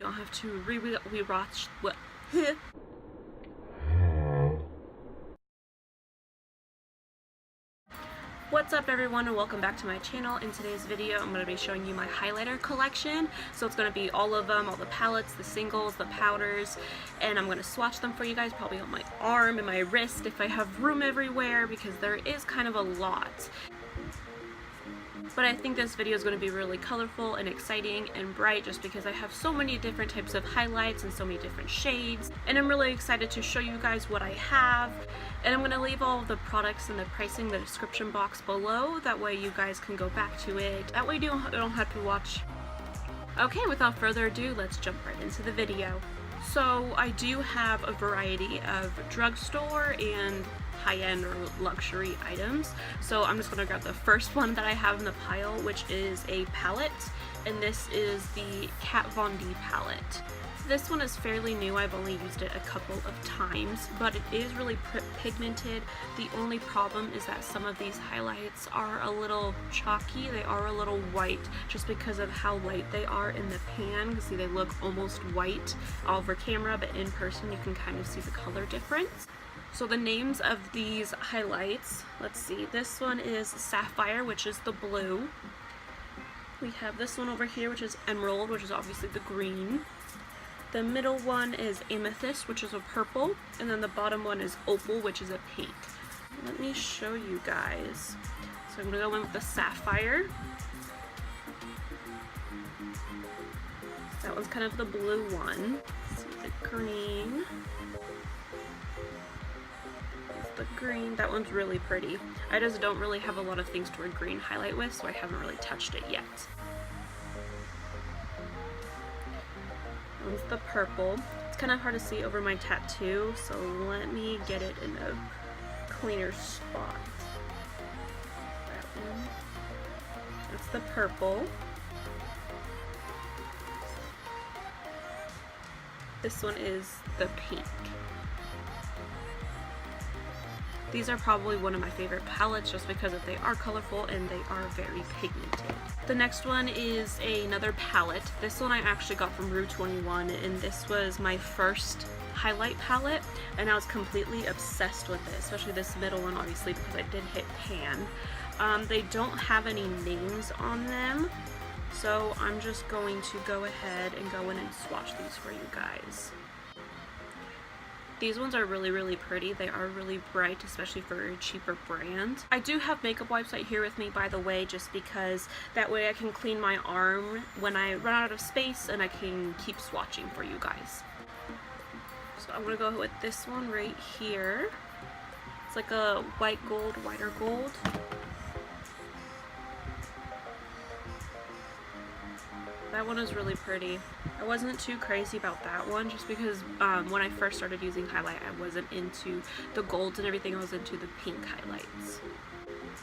You don't have to rewatch what. What's up everyone, and welcome back to my channel. In today's video I'm going to be showing you my highlighter collection. So it's going to be all of them, all the palettes, the singles, the powders, and I'm going to swatch them for you guys, probably on my arm and my wrist if I have room everywhere, because there is kind of a lot. But I think this video is going to be really colorful and exciting and bright just because I have so many different types of highlights and so many different shades. And I'm really excited to show you guys what I have. And I'm going to leave all of the products and the pricing in the description box below. That way you guys can go back to it. That way you don't have to watch. Okay, without further ado, let's jump right into the video. So I do have a variety of drugstore and high-end or luxury items. So I'm just going to grab the first one that I have in the pile, which is a palette, and this is the Kat Von D palette. This one is fairly new. I've only used it a couple of times, but it is really pigmented. The only problem is that some of these highlights are a little chalky. They are a little white just because of how light they are in the pan. You can see they look almost white over camera, but in person you can kind of see the color difference. So the names of these highlights, let's see, this one is Sapphire, which is the blue. We have this one over here, which is Emerald, which is obviously the green. The middle one is Amethyst, which is a purple, and then the bottom one is Opal, which is a pink. Let me show you guys. So I'm going to go in with the Sapphire. That one's kind of the blue one. Let's see the green. The green, that one's really pretty. I just don't really have a lot of things to wear green highlight with, so I haven't really touched it yet. That one's the purple. It's kind of hard to see over my tattoo, so let me get it in a cleaner spot. That one. That's the purple. This one is the pink. These are probably one of my favorite palettes just because they are colorful and they are very pigmented. The next one is another palette. This one I actually got from Rue 21, and this was my first highlight palette, and I was completely obsessed with it, especially this middle one obviously because I did hit pan. They don't have any names on them, so I'm just going to go ahead and go in and swatch these for you guys. These ones are really pretty. They are really bright, especially for a cheaper brand. I do have makeup wipes right here with me, by the way, just because that way I can clean my arm when I run out of space and I can keep swatching for you guys. So I'm gonna go with this one right here. It's like a white gold, whiter gold. That one is really pretty. I wasn't too crazy about that one just because when I first started using highlight I wasn't into the golds and everything, I was into the pink highlights.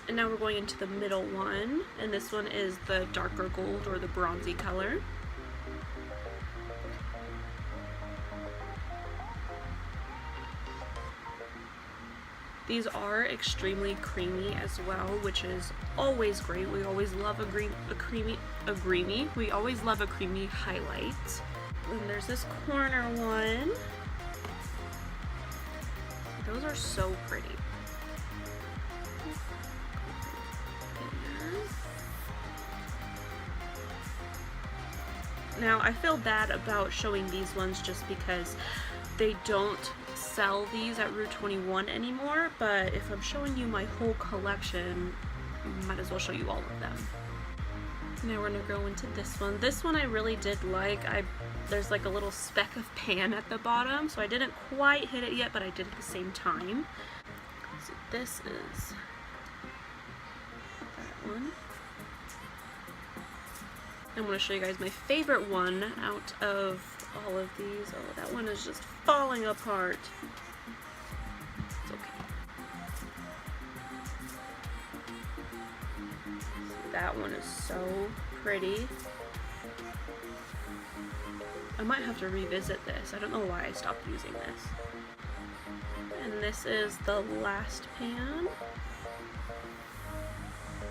And now we're going into the middle one, and this one is the darker gold or the bronzy color. These are extremely creamy as well, which is always great. We always love a creamy highlight. Then there's this corner one. Those are so pretty. Now I feel bad about showing these ones just because they don't sell these at Rue 21 anymore, but if I'm showing you my whole collection, I might as well show you all of them. Now we're gonna go into this one. This one I really did like. There's like a little speck of pan at the bottom, so I didn't quite hit it yet, but I did at the same time. So this is that one. I'm going to show you guys my favorite one out of all of these. Oh, that one is just falling apart. It's okay. That one is so pretty. I might have to revisit this. I don't know why I stopped using this. And this is the last pan.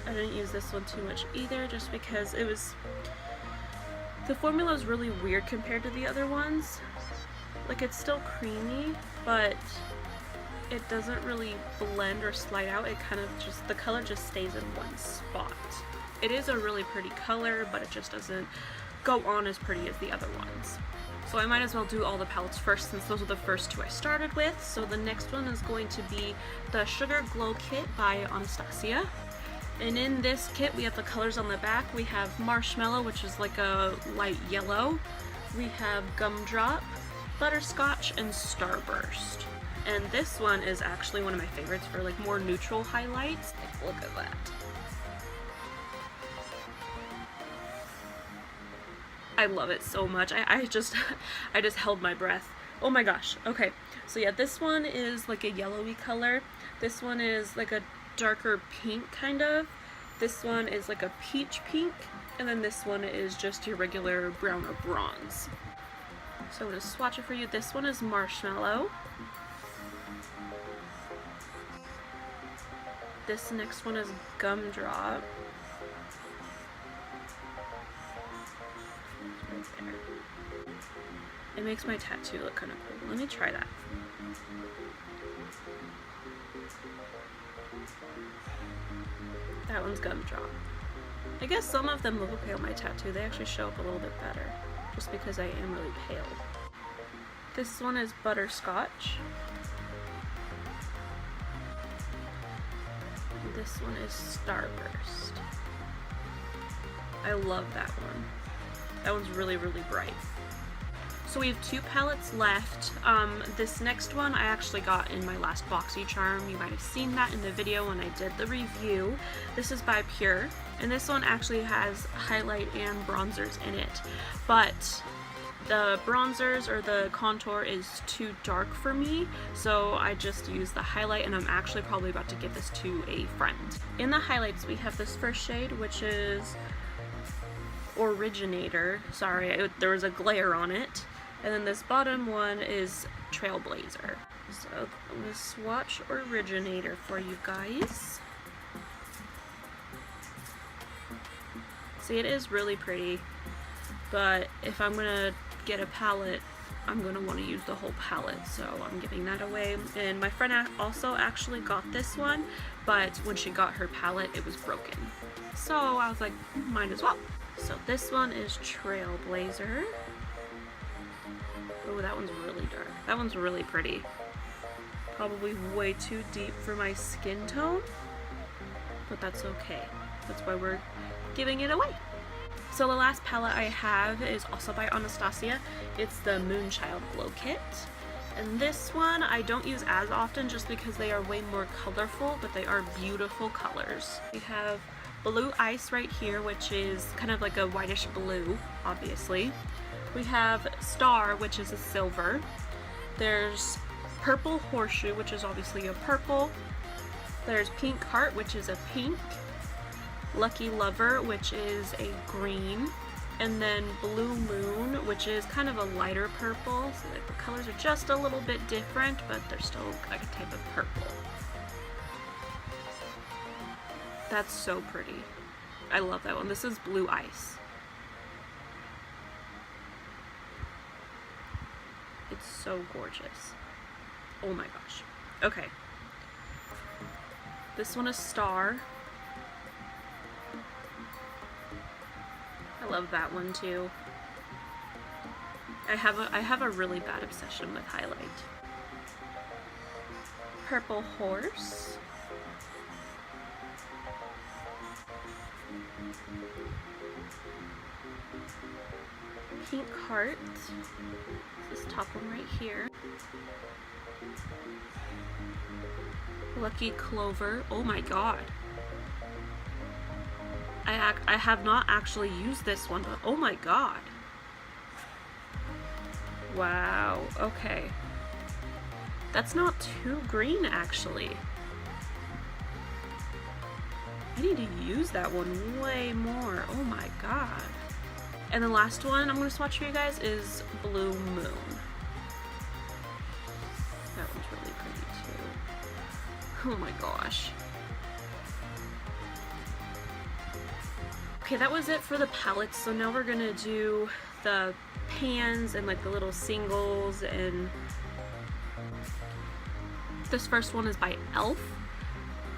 I didn't use this one too much either just because it was The formula is really weird compared to the other ones. Like, it's still creamy, but it doesn't really blend or slide out. It kind of just, the color just stays in one spot. It is a really pretty color, but it just doesn't go on as pretty as the other ones. So I might as well do all the palettes first, since those are the first two I started with. So the next one is going to be the Sugar Glow Kit by Anastasia. And in this kit we have the colors on the back. We have Marshmallow, which is like a light yellow. We have Gumdrop, Butterscotch, and Starburst. And this one is actually one of my favorites for like more neutral highlights. Like, look at that. I love it so much. I just held my breath. Oh my gosh. Okay, so yeah, this one is like a yellowy color. This one is like a darker pink kind of. This one is like a peach pink, and then this one is just your regular brown or bronze. So I'm going to swatch it for you. This one is Marshmallow. This next one is Gumdrop. Right there. It makes my tattoo look kind of cool. Let me try that. That one's Gumdrop. I guess some of them look okay on my tattoo. They actually show up a little bit better, just because I am really pale. This one is Butterscotch. This one is Starburst. I love that one. That one's really, really bright. So we have two palettes left. This next one I actually got in my last BoxyCharm. You might have seen that in the video when I did the review. This is by Pur, and this one actually has highlight and bronzers in it. But the bronzers or the contour is too dark for me, so I just used the highlight, and I'm actually probably about to give this to a friend. In the highlights we have this first shade, which is Originator. Sorry, there was a glare on it. And then this bottom one is Trailblazer. So I'm going to swatch Originator for you guys. See, it is really pretty, but if I'm going to get a palette, I'm going to want to use the whole palette, so I'm giving that away. And my friend also actually got this one, but when she got her palette, it was broken. So I was like, might as well. So this one is Trailblazer. Oh, that one's really dark. That one's really pretty. Probably way too deep for my skin tone, but that's okay. That's why we're giving it away. So the last palette I have is also by Anastasia. It's the Moonchild Glow Kit. And this one I don't use as often just because they are way more colorful, but they are beautiful colors. We have Blue Ice right here, which is kind of like a whitish blue, obviously. We have Star, which is a silver. There's Purple Horseshoe, which is obviously a purple. There's Pink Heart, which is a pink. Lucky Lover, which is a green. And then Blue Moon, which is kind of a lighter purple. So like the colors are just a little bit different, but they're still like a type of purple. That's so pretty. I love that one. This is Blue Ice. It's so gorgeous. Oh my gosh. Okay. This one is Star. I love that one too. I have a really bad obsession with highlight. Purple Horse. Pink Heart. This top one right here. Lucky Clover. Oh my god. I have not actually used this one, but oh my god. Wow, okay. That's not too green, actually. I need to use that one way more. Oh my god. And the last one I'm going to swatch for you guys is Blue Moon. That one's really pretty too. Oh my gosh. Okay, that was it for the palettes, so now we're gonna do the pans and like the little singles. And this first one is by e.l.f.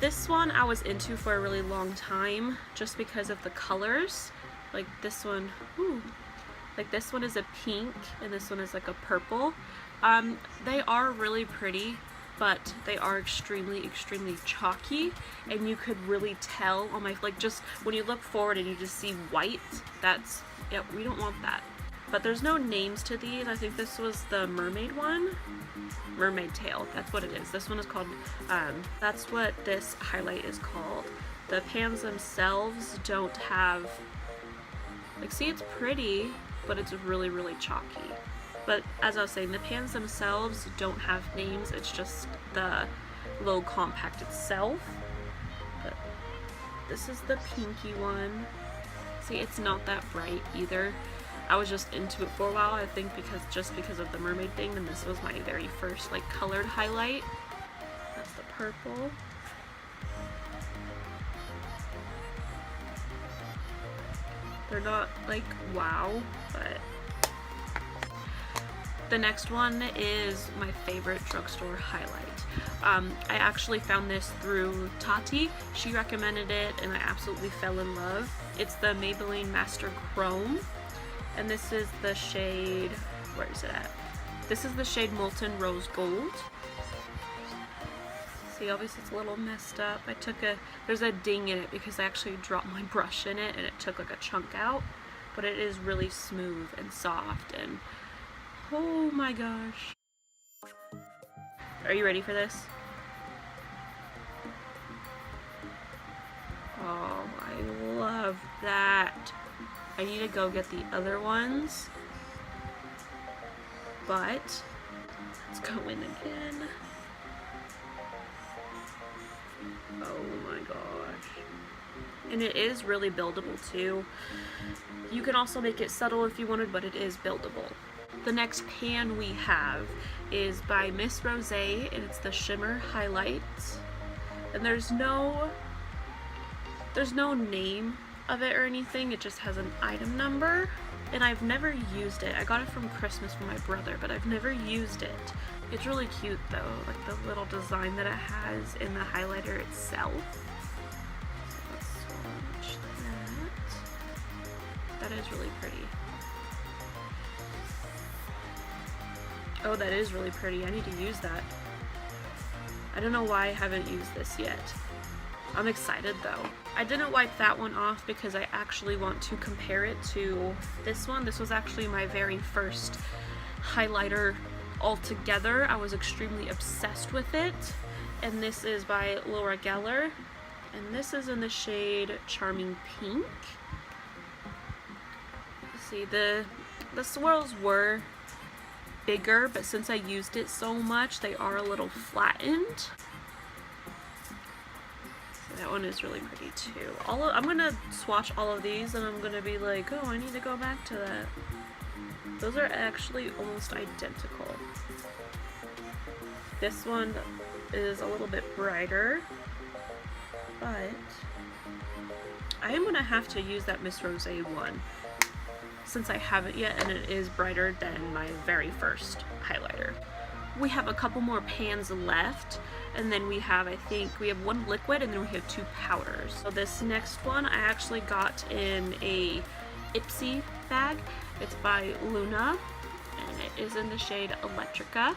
This one I was into for a really long time just because of the colors. Like this one, ooh, like this one is a pink and this one is like a purple. They are really pretty, but they are extremely chalky, and you could really tell on my, like, just when you look forward and you just see white, that's, yeah, we don't want that. But there's no names to these. I think this was the Mermaid one. Mermaid tail, that's what it is. This one is called, that's what this highlight is called. The pans themselves don't have, like, see, it's pretty, but it's really chalky. But as I was saying, the pans themselves don't have names, it's just the little compact itself. But this is the pinky one. See, it's not that bright either. I was just into it for a while, I think because of the mermaid thing, and this was my very first like colored highlight. That's the purple. They're not like wow, but the next one is my favorite drugstore highlight. I actually found this through Tati. She recommended it and I absolutely fell in love. It's the Maybelline Master Chrome, and this is the shade, where is it at? This is the shade Molten Rose Gold. See, obviously it's a little messed up. There's a ding in it because I actually dropped my brush in it and it took like a chunk out, but it is really smooth and soft, and oh my gosh. Are you ready for this? Oh, I love that. I need to go get the other ones, but let's go in again. Oh my gosh. And it is really buildable too. You can also make it subtle if you wanted, but it is buildable. The next pan we have is by Miss Rosé, and it's the Shimmer Highlight. And there's no name of it or anything, it just has an item number. And I've never used it. I got it from Christmas from my brother, but I've never used it. It's really cute though, like the little design that it has in the highlighter itself. So let's swatch that. That is really pretty. Oh, that is really pretty. I need to use that. I don't know why I haven't used this yet. I'm excited though. I didn't wipe that one off because I actually want to compare it to this one. This was actually my very first highlighter altogether. I was extremely obsessed with it. And this is by Laura Geller. And this is in the shade Charming Pink. See, the swirls were bigger, but since I used it so much, they are a little flattened. So that one is really pretty too. I'm gonna swatch all of these and I'm gonna be like, oh, I need to go back to that. Those are actually almost identical. This one is a little bit brighter, but I am gonna have to use that Miss Rosé one since I haven't yet, and it is brighter than my very first highlighter. We have a couple more pans left, and then we have, I think, we have one liquid and then we have two powders. So this next one I actually got in a Ipsy bag. It's by Luna, and it is in the shade Electrica.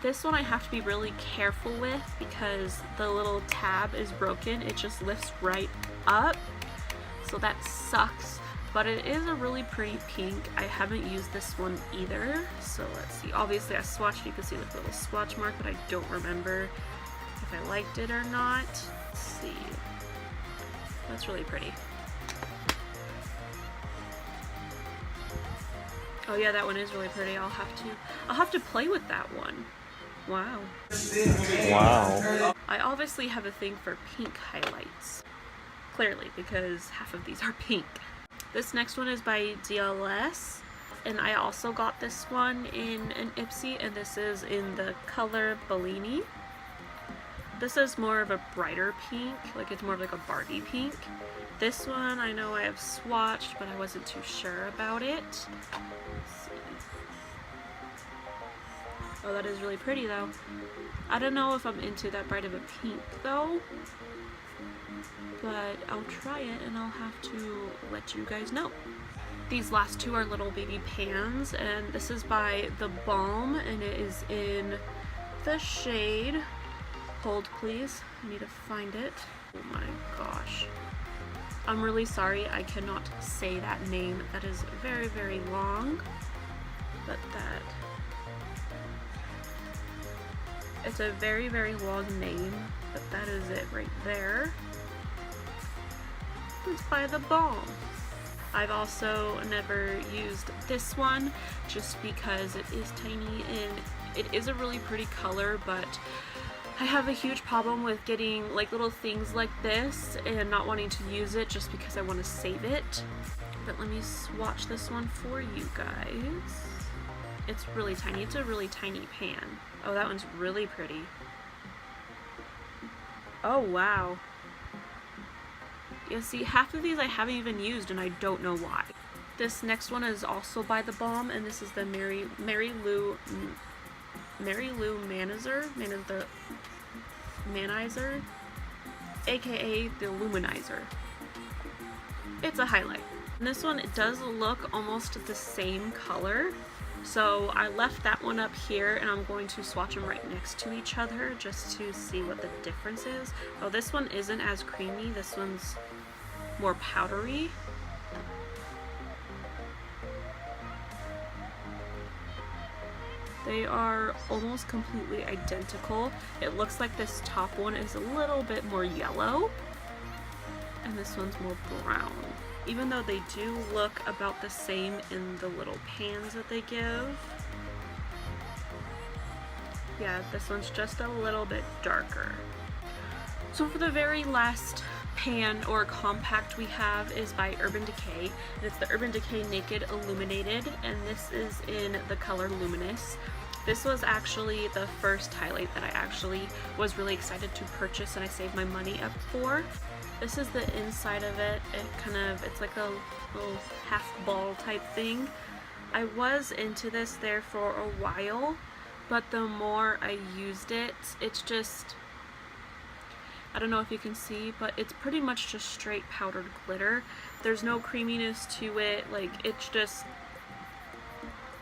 This one I have to be really careful with because the little tab is broken. It just lifts right up, so that sucks. But it is a really pretty pink. I haven't used this one either, so let's see. Obviously I swatched, you can see the little swatch mark, but I don't remember if I liked it or not. Let's see. That's really pretty. Oh yeah, that one is really pretty. I'll have to play with that one. Wow. Wow. I obviously have a thing for pink highlights. Clearly, because half of these are pink. This next one is by e.l.f, and I also got this one in an Ipsy, and this is in the color Bellini. This is more of a brighter pink, like it's more of like a Barbie pink, This one I know I have swatched, but I wasn't too sure about it. Let's see. Oh, that is really pretty though. I don't know if I'm into that bright of a pink though, but I'll try it and I'll have to let you guys know. These last two are little baby pans, and this is by theBalm, and it is in the shade, hold please, I need to find it. Oh my gosh. I'm really sorry I cannot say that name. That is very, very long, but it's a very, very long name, but that is it right there. It's by theBalm. I've also never used this one just because it is tiny and it is a really pretty color, but I have a huge problem with getting like little things like this and not wanting to use it just because I want to save it. But let me swatch this one for you guys. It's really tiny. It's a really tiny pan. Oh, that one's really pretty. Oh, wow. Yeah, see, half of these I haven't even used and I don't know why. This next one is also by theBalm, and this is the Mary-Lou Manizer, aka the Illuminizer. It's a highlight. And this one, it does look almost the same color, so I left that one up here and I'm going to swatch them right next to each other just to see what the difference is. Oh, this one isn't as creamy. This one's more powdery. They are almost completely identical. It looks like this top one is a little bit more yellow and this one's more brown. Even though they do look about the same in the little pans that they give. Yeah, this one's just a little bit darker. So for the very last pan or compact we have is by Urban Decay, and it's the Urban Decay Naked Illuminated, and this is in the color Luminous. This was actually the first highlight that I actually was really excited to purchase and I saved my money up for. This is the inside of it. It's like a little half ball type thing. I was into this there for a while, but the more I used it, it's just, I don't know if you can see, but it's pretty much just straight powdered glitter. There's no creaminess to it. Like, it's just,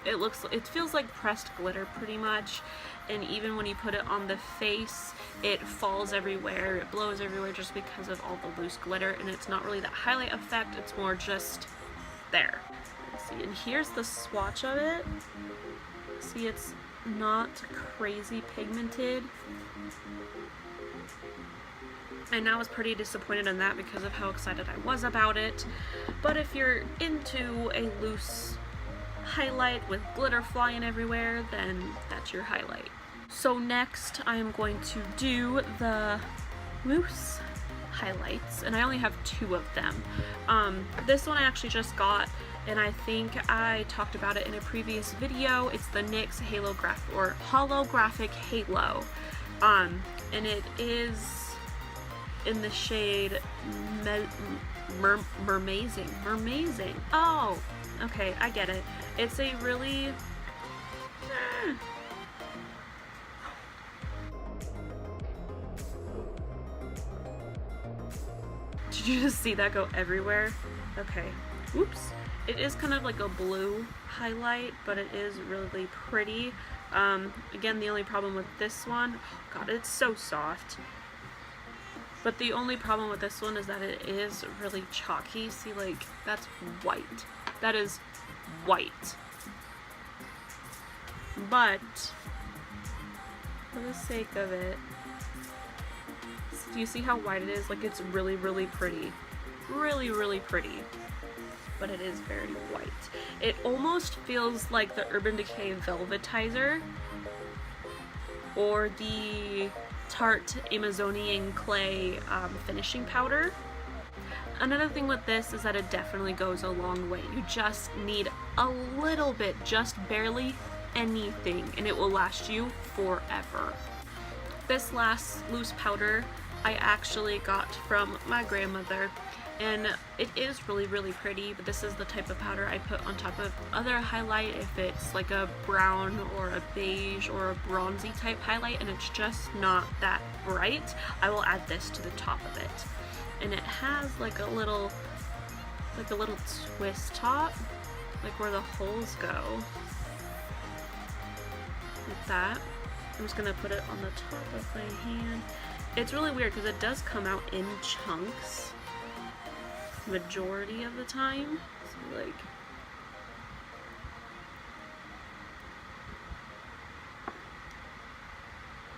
it feels like pressed glitter pretty much. And even when you put it on the face, it falls everywhere, it blows everywhere just because of all the loose glitter, and it's not really that highlight effect, it's more just there. Let's see, and here's the swatch of it. See, it's not crazy pigmented. And I was pretty disappointed in that because of how excited I was about it. But if you're into a loose highlight with glitter flying everywhere, then that's your highlight. So next I am going to do the mousse highlights, and I only have two of them. This one I actually just got, and I think I talked about it in a previous video. It's the NYX Holographic Halo, and it is in the shade Mermazing. Oh, okay, I get it. It's a really Did you just see that go everywhere? Okay. Oops. It is kind of like a blue highlight, but it is really pretty. Again, the only problem with this one, oh god, it's so soft. But the only problem with this one is that it is really chalky. See, like, that's white. That is white. But for the sake of it, do you see how white it is? Like, it's really, really pretty. Really, really pretty. But it is very white. It almost feels like the Urban Decay Velvetizer or the Tarte Amazonian Clay finishing powder. Another thing with this is that it definitely goes a long way. You just need a little bit, just barely anything, and it will last you forever. This last loose powder I actually got from my grandmother, and it is really, really pretty, but this is the type of powder I put on top of other highlight if it's like a brown or a beige or a bronzy type highlight and it's just not that bright. I will add this to the top of it, and it has like a little twist top, like where the holes go, like that. I'm just gonna put it on the top of my hand. It's really weird because it does come out in chunks majority of the time. So like,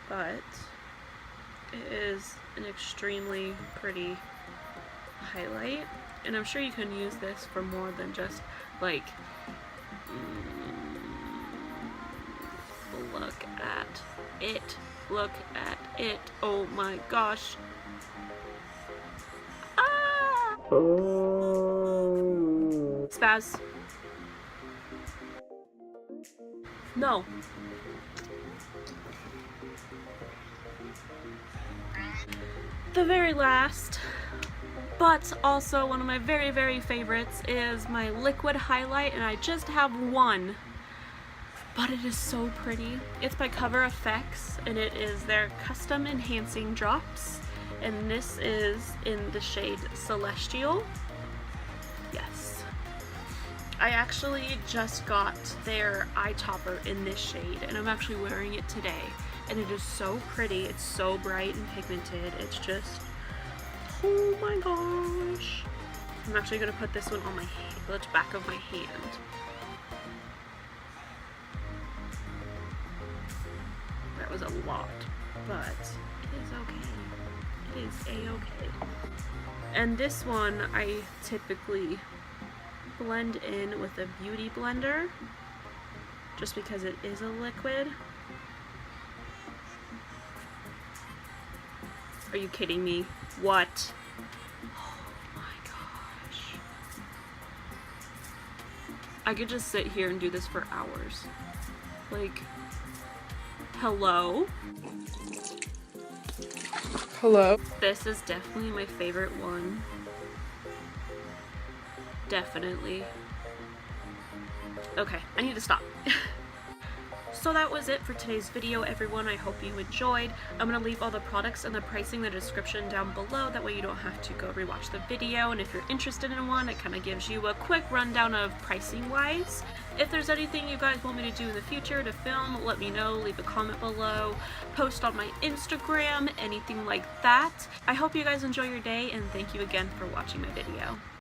but it is an extremely pretty highlight, and I'm sure you can use this for more than just like look at it, look at it, oh my gosh. Spaz. No. The very last, but also one of my very, very favorites, is my liquid highlight, and I just have one, but it is so pretty. It's by Cover FX, and it is their custom enhancing drops, and this is in the shade Celestial. Yes. I actually just got their eye topper in this shade, and I'm actually wearing it today, and it is so pretty. It's so bright and pigmented. It's just, oh my gosh. I'm actually going to put this one on my hand, the back of my hand. That was a lot, but it is okay. It is a-okay. And this one I typically blend in with a beauty blender just because it is a liquid. Are you kidding me? What? Oh my gosh. I could just sit here and do this for hours. Like, hello? Hello. This is definitely my favorite one. Definitely. Okay, I need to stop. So that was it for today's video, everyone. I hope you enjoyed. I'm going to leave all the products and the pricing in the description down below. That way you don't have to go rewatch the video. And if you're interested in one, it kind of gives you a quick rundown of pricing wise. If there's anything you guys want me to do in the future to film, let me know. Leave a comment below. Post on my Instagram, anything like that. I hope you guys enjoy your day, and thank you again for watching my video.